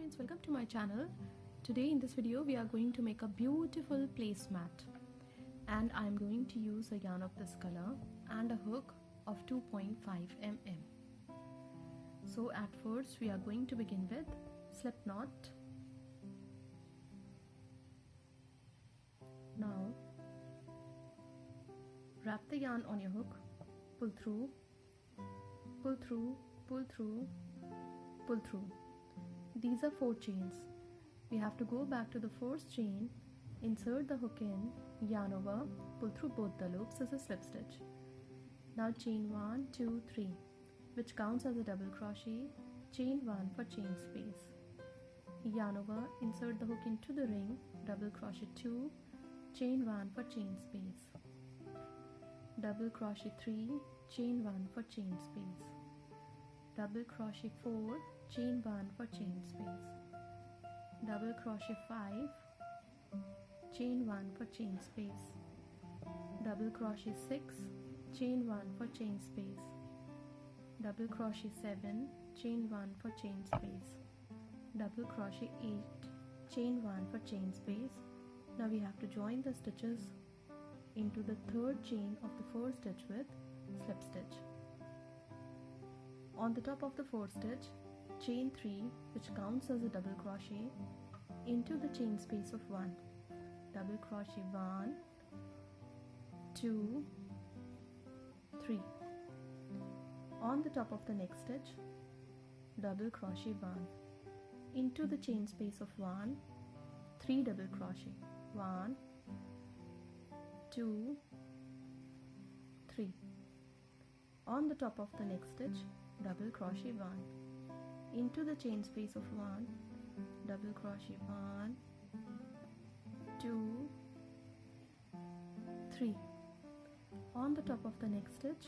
friends, welcome to my channel. Today in this video we are going to make a beautiful placemat, and I am going to use a yarn of this color and a hook of 2.5 mm. So at first we are going to begin with slip knot. Now wrap the yarn on your hook, pull through, pull through, pull through, pull through. These are 4 chains. We have to go back to the first chain, insert the hook in, yarn over, pull through both the loops as a slip stitch. Now chain 1, 2, 3, which counts as a double crochet, chain 1 for chain space. Yarn over, insert the hook into the ring, double crochet 2, chain 1 for chain space. Double crochet 3, chain 1 for chain space. Double crochet 4, chain 1 for chain space. Double crochet 5, chain 1 for chain space. Double crochet 6, chain 1 for chain space. Double crochet 7, chain 1 for chain space. Double crochet 8, chain 1 for chain space. Now we have to join the stitches into the third chain of the first stitch with slip stitch. On the top of the fourth stitch, chain 3, which counts as a double crochet, into the chain space of 1. Double crochet 1, 2, 3. On the top of the next stitch, double crochet 1. Into the chain space of 1, 3 double crochet. 1, 2, 3. On the top of the next stitch, double crochet 1. Into the chain space of 1, double crochet 1, 2, 3. On the top of the next stitch,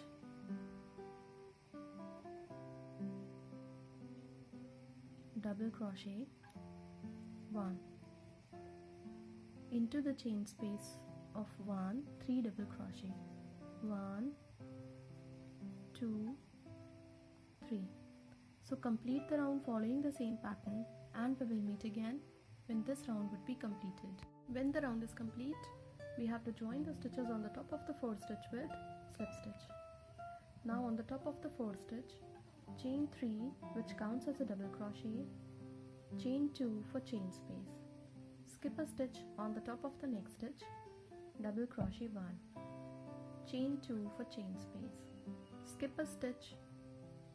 double crochet 1. Into the chain space of 1, 3 double crochet. 1, 2, 3. So complete the round following the same pattern, and we will meet again when this round would be completed. When the round is complete, we have to join the stitches on the top of the fourth stitch with slip stitch. Now on the top of the fourth stitch, chain 3, which counts as a double crochet, chain 2 for chain space. Skip a stitch on the top of the next stitch, double crochet 1, chain 2 for chain space. Skip a stitch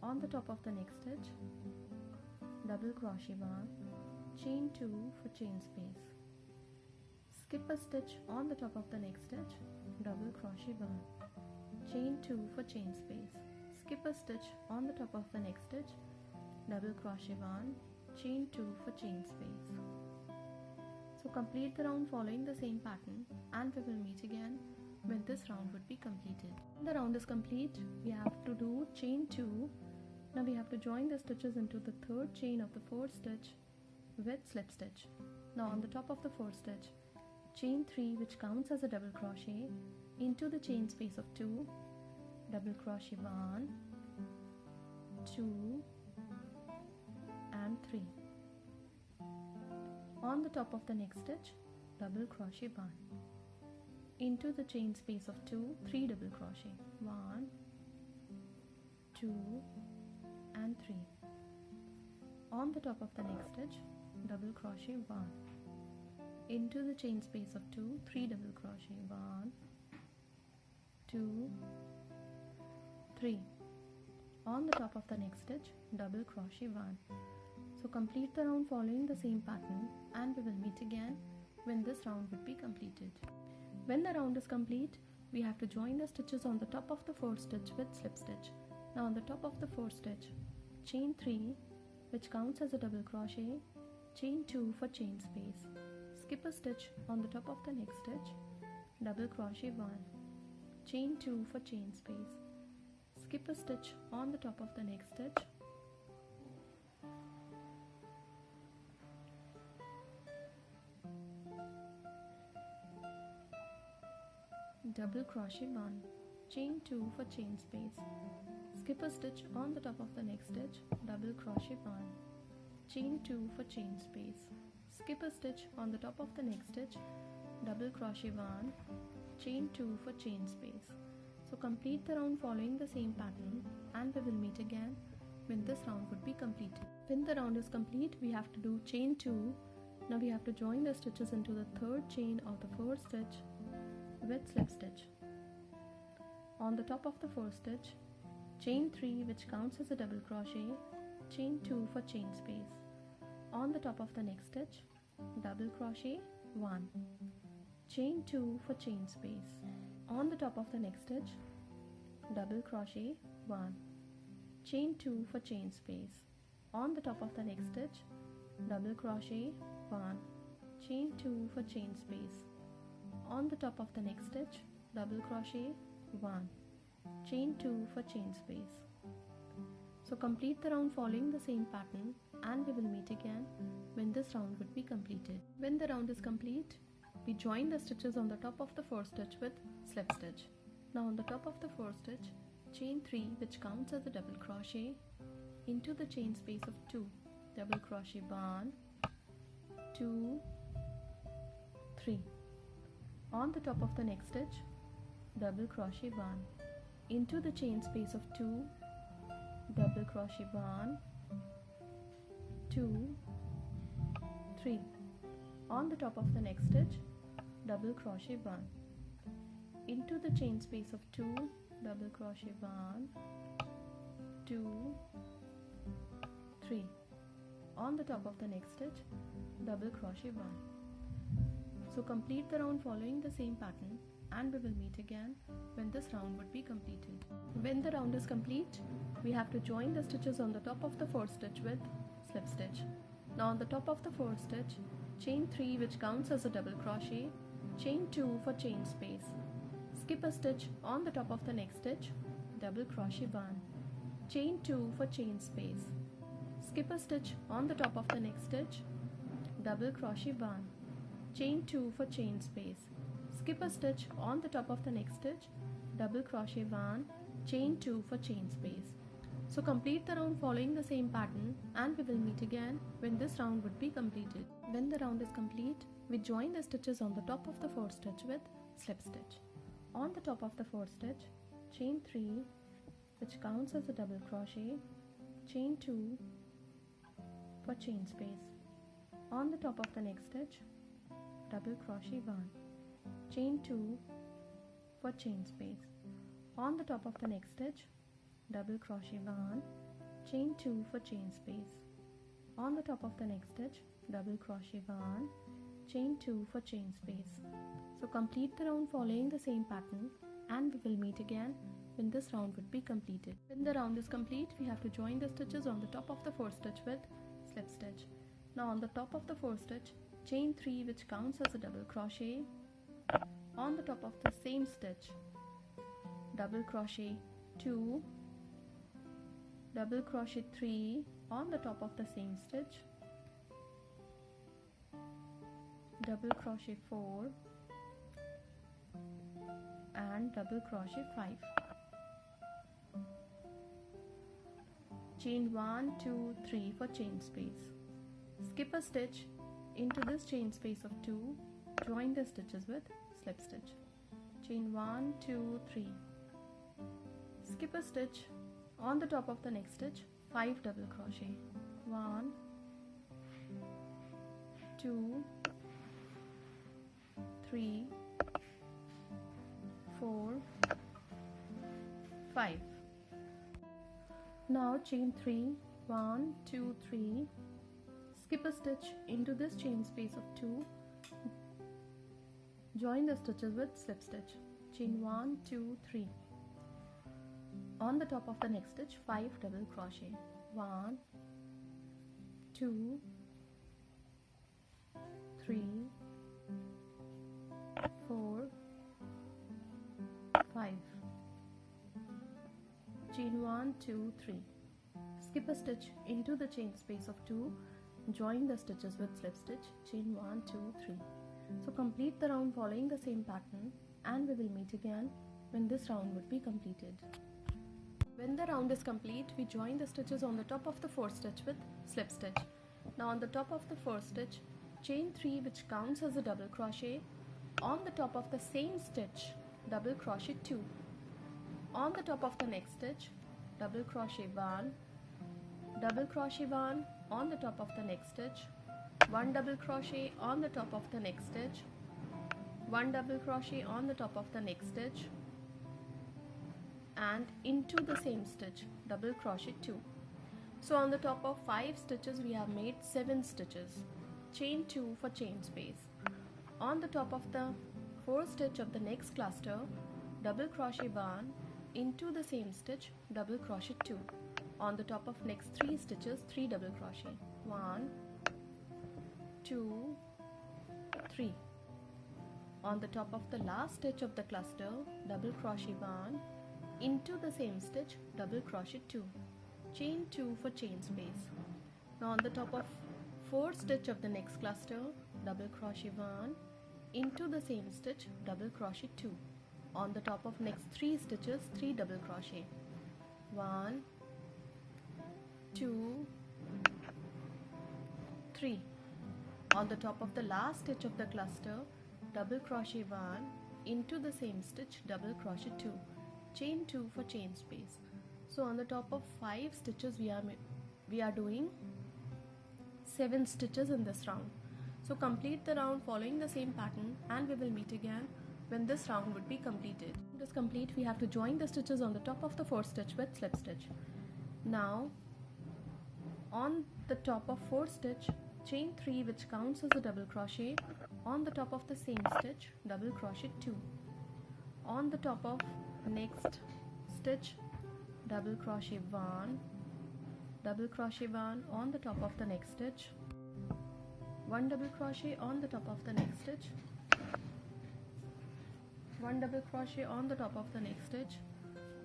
on the top of the next stitch, double crochet 1, chain 2 for chain space. Skip a stitch on the top of the next stitch, double crochet 1, chain 2 for chain space. Skip a stitch on the top of the next stitch, double crochet 1, chain 2 for chain space. So complete the round following the same pattern, and we will meet again when this round would be completed. When the round is complete, we have to do chain 2. Now we have to join the stitches into the third chain of the fourth stitch with slip stitch. Now on the top of the fourth stitch, chain 3, which counts as a double crochet, into the chain space of 2, double crochet 1, 2 and 3. On the top of the next stitch, double crochet 1. Into the chain space of 2, 3 double crochet. 1, 2 and 3. On the top of the next stitch, double crochet 1. Into the chain space of 2, 3 double crochet. 1, 2, 3. On the top of the next stitch, double crochet 1. So complete the round following the same pattern, and we will meet again when this round would be completed. When the round is complete, we have to join the stitches on the top of the fourth stitch with slip stitch. Now on the top of the fourth stitch, chain 3, which counts as a double crochet, chain 2 for chain space. Skip a stitch on the top of the next stitch, double crochet 1, chain 2 for chain space. Skip a stitch on the top of the next stitch, double crochet 1, chain 2 for chain space. Skip a stitch on the top of the next stitch, double crochet 1, chain 2 for chain space, skip a stitch on the top of the next stitch, double crochet 1, chain 2 for chain space. So complete the round following the same pattern, and we will meet again when this round would be completed. When the round is complete, we have to do chain 2. Now we have to join the stitches into the third chain of the first stitch with slip stitch. On the top of the first stitch, chain 3, which counts as a double crochet, chain 2 for chain space. On the top of the next stitch, double crochet 1, chain 2 for chain space. On the top of the next stitch, double crochet 1, chain 2 for chain space. On the top of the next stitch, double crochet 1, chain 2 for chain space. On the top of the next stitch, double crochet 1, chain 2 for chain space. So complete the round following the same pattern, and we will meet again when this round would be completed. When the round is complete, we join the stitches on the top of the first stitch with slip stitch. Now on the top of the first stitch, chain 3, which counts as a double crochet, into the chain space of 2, double crochet 1, 2, 3. On the top of the next stitch, double crochet 1, into the chain space of 2, double crochet 1, 2, 3. On the top of the next stitch, double crochet 1, into the chain space of 2, double crochet 1, 2, 3. On the top of the next stitch, double crochet 1. So complete the round following the same pattern, and we will meet again when this round would be completed. When the round is complete, we have to join the stitches on the top of the first stitch with slip stitch. Now on the top of the first stitch, chain 3, which counts as a double crochet, chain 2 for chain space. Skip a stitch on the top of the next stitch, double crochet 1, chain 2 for chain space. Skip a stitch on the top of the next stitch, double crochet 1, chain 2 for chain space. Skip a stitch on the top of the next stitch, double crochet 1, chain 2 for chain space. So complete the round following the same pattern, and we will meet again when this round would be completed. When the round is complete, we join the stitches on the top of the first stitch with slip stitch. On the top of the first stitch, chain 3, which counts as a double crochet, chain 2 for chain space. On the top of the next stitch, double crochet 1, chain 2 for chain space. On the top of the next stitch, double crochet 1, chain 2 for chain space. On the top of the next stitch, double crochet 1, chain 2 for chain space. So complete the round following the same pattern, and we will meet again when this round would be completed. When the round is complete, we have to join the stitches on the top of the first stitch with slip stitch. Now on the top of the first stitch, chain 3, which counts as a double crochet. On the top of the same stitch, double crochet 2, double crochet 3 on the top of the same stitch, double crochet 4 and double crochet 5. Chain 1, 2, 3 for chain space. Skip a stitch into this chain space of 2, join the stitches with slip stitch. Chain 1, 2, 3. Skip a stitch on the top of the next stitch, 5 double crochet. 1, 2, 3, 4, 5. Now chain 3, 1, 2, 3. Skip a stitch into this chain space of 2, join the stitches with slip stitch. Chain 1, 2, 3. On the top of the next stitch, 5 double crochet. 1, 2, 3, 4, 5. Chain 1, 2, 3. Skip a stitch into the chain space of 2, join the stitches with slip stitch. Chain 1, 2, 3. So complete the round following the same pattern, and we will meet again when this round would be completed. When the round is complete, we join the stitches on the top of the fourth stitch with slip stitch. Now on the top of the first stitch, chain 3 which counts as a double crochet. On the top of the same stitch, double crochet 2. On the top of the next stitch, double crochet 1, double crochet 1 on the top of the next stitch, 1 double crochet on the top of the next stitch, 1 double crochet on the top of the next stitch, and into the same stitch, double crochet 2. So on the top of 5 stitches we have made 7 stitches. Chain 2 for chain space. On the top of the 4th stitch of the next cluster, double crochet 1, into the same stitch, double crochet 2. On the top of next 3 stitches, 3 double crochet. 1, 2, 3. On the top of the last stitch of the cluster, double crochet 1, into the same stitch, double crochet 2. Chain 2 for chain space. Now on the top of 4th stitch of the next cluster, double crochet 1, into the same stitch, double crochet 2. On the top of next 3 stitches, 3 double crochet. 1, 2, 3. On the top of the last stitch of the cluster, double crochet 1, into the same stitch, double crochet 2. Chain 2 for chain space. So on the top of 5 stitches we are doing 7 stitches in this round. So complete the round following the same pattern, and we will meet again when this round would be completed. When it is complete, we have to join the stitches on the top of the 4th stitch with slip stitch. Now on the top of 4th stitch, chain 3 which counts as a double crochet. On the top of the same stitch, double crochet 2. On the top of next stitch, double crochet 1, double crochet 1 on the top of the next stitch, 1 double crochet on the top of the next stitch, 1 double crochet on the top of the next stitch,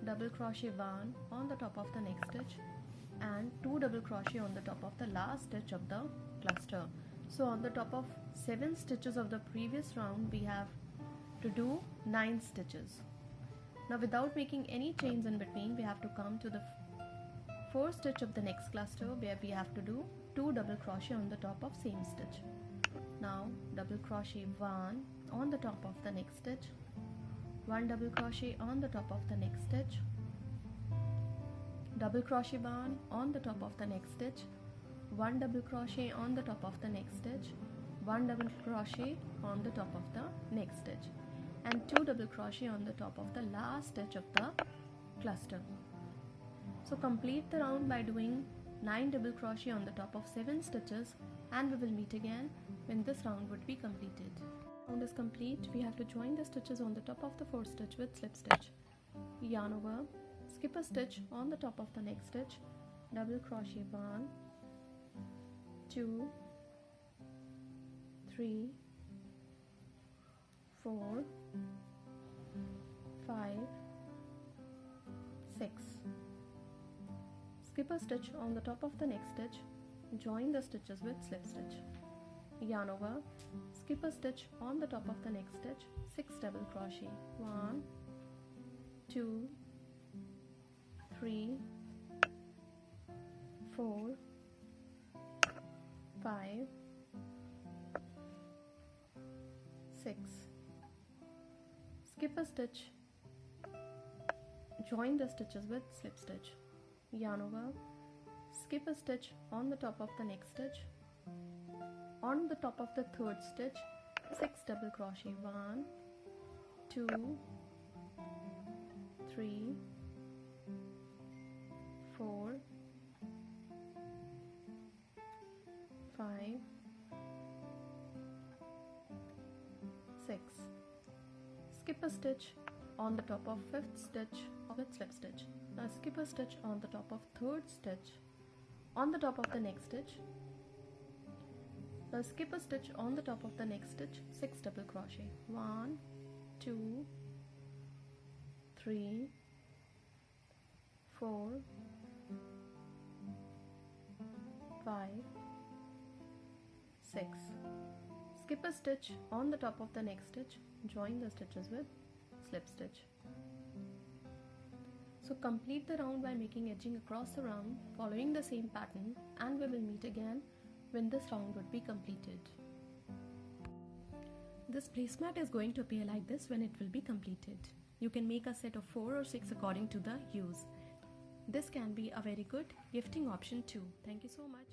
double crochet 1 on the top of the next stitch, and 2 double crochet on the top of the last stitch of the cluster. So on the top of 7 stitches of the previous round we have to do 9 stitches. Now without making any chains in between, we have to come to the 4th stitch of the next cluster where we have to do 2 double crochet on the top of same stitch. Now double crochet 1 on the top of the next stitch, 1 double crochet on the top of the next stitch, double crochet 1 on the top of the next stitch, 1 double crochet on the top of the next stitch, 1 double crochet on the top of the next stitch, and 2 double crochet on the top of the last stitch of the cluster. So complete the round by doing 9 double crochet on the top of 7 stitches, and we will meet again when this round would be completed. Round is complete. We have to join the stitches on the top of the 4th stitch with slip stitch. Yarn over, skip a stitch on the top of the next stitch, double crochet 1, 2, 3, 4, 5, 6. Skip a stitch on the top of the next stitch, join the stitches with slip stitch. Yarn over, skip a stitch on the top of the next stitch, 6 double crochet. 1, 2, 3, 4, 5, 6. Skip a stitch, join the stitches with slip stitch. Yarn over, skip a stitch on the top of the next stitch, on the top of the 3rd stitch, 6 double crochet. 1, 2, 3, 4, 5, 6. Skip a stitch on the top of 5th stitch with slip stitch. Now skip a stitch on the top of 3rd stitch, on the top of the next stitch. Now skip a stitch on the top of the next stitch, 6 double crochet. 1, 2, 3, 4, 5, 6. Skip a stitch on the top of the next stitch, join the stitches with slip stitch. So complete the round by making edging across the round following the same pattern, and we will meet again when this round would be completed. This placemat is going to appear like this when it will be completed. You can make a set of 4 or 6 according to the use. This can be a very good gifting option too. Thank you so much.